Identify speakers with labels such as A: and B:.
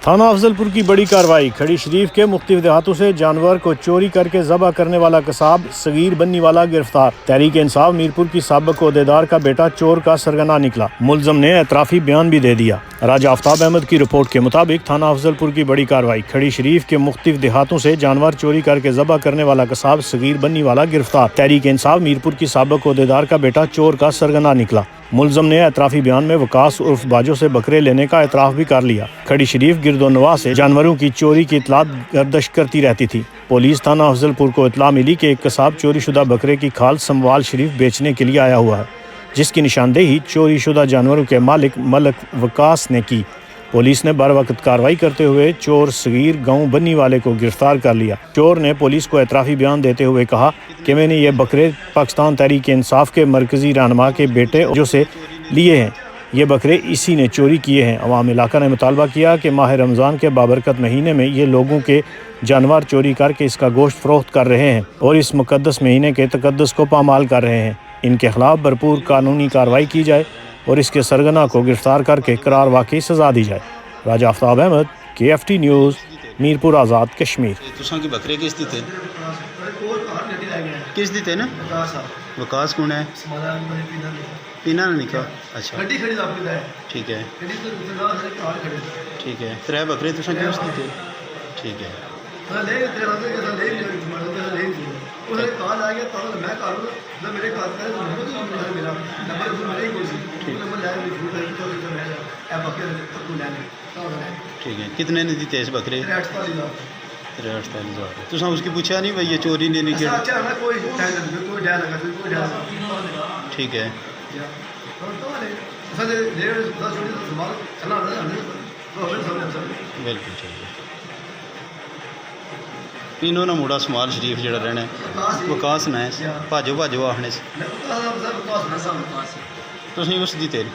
A: थाना अफजलपुर की बड़ी कार्रवाई। खड़ी शरीफ के मुख्तलिफ देहातों से जानवर को चोरी करके ज़बह करने वाला कसाब सगीर बन्नी वाला गिरफ्तार। तहरीक इंसाफ मीरपुर की साबिक ओहदेदार का बेटा चोर का सरगना निकला। मुलजम ने एतराफ़ी बयान भी दे दिया। राजा आफ्ताब अहमद की रिपोर्ट के मुताबिक थाना अफजलपुर की बड़ी कार्रवाई। खड़ी शरीफ के मुख्तलिफ देहातों से जानवर चोरी करके ज़बह करने वाला कसाब सगीर बन्नी वाला गिरफ्तार। तहरीक इंसाफ मीरपुर की साबिक ओहदेदार का बेटा चोर का सरगना निकला। मुलजम ने एतराफ़ी बयान में वकास उर्फ बाजो से बकरे लेने का एतराफ़ भी कर लिया। खड़ी शरीफ गिरदोनवा से जानवरों की चोरी की इतलात गर्दश करती रहती थी। पुलिस थाना अफजलपुर को इतला मिली कि एक कसाब चोरी शुदा बकरे की खाल समवाल शरीफ बेचने के लिए आया हुआ है, जिसकी निशानदेही चोरी शुदा जानवरों के मालिक मलक वकास ने की। पुलिस ने बर वक्त कार्रवाई करते हुए चोर सगीर गांव बन्नी वाले को गिरफ्तार कर लिया। चोर ने पुलिस को एतराफ़ी बयान देते हुए कहा कि मैंने ये बकरे पाकिस्तान तहरीक इंसाफ के मरकज़ी रहनुमा के बेटे जो से लिए हैं। ये बकरे इसी ने चोरी किए हैं। अवाम इलाका ने मुतालबा किया कि माह रमज़ान के बाबरकत महीने में ये लोगों के जानवर चोरी करके इसका गोश्त फ़रोख्त कर रहे हैं और इस मुक़द्दस महीने के तक़द्दुस को पामाल कर रहे हैं। इनके ख़िलाफ़ भरपूर कानूनी कार्रवाई की जाए और इसके सरगना को गिरफ्तार करके करार वाकई सज़ा दी जाए। राजा आफ्ताब अहमद, KFT न्यूज़, मीरपुर आज़ाद कश्मीर।
B: तुसां की बकरे किस दिते ना वकास कौन है पीना ना निका। अच्छा ठीक है ठीक है। त्रै बकरे तुसां किस दिते? ठीक है ठीक है। कितने ने दिते इस बकरे? 48,000। तुसां उसकी पूछा नहीं भाई ये चोरी ने नहीं किया? ठीक है बिल्कुल ठीक है। इन्हों ना मुड़ा समाल शरीफ जड़ा रहना है वकास ना है भाजो भाजो आखने तुसीं उस दी तेरी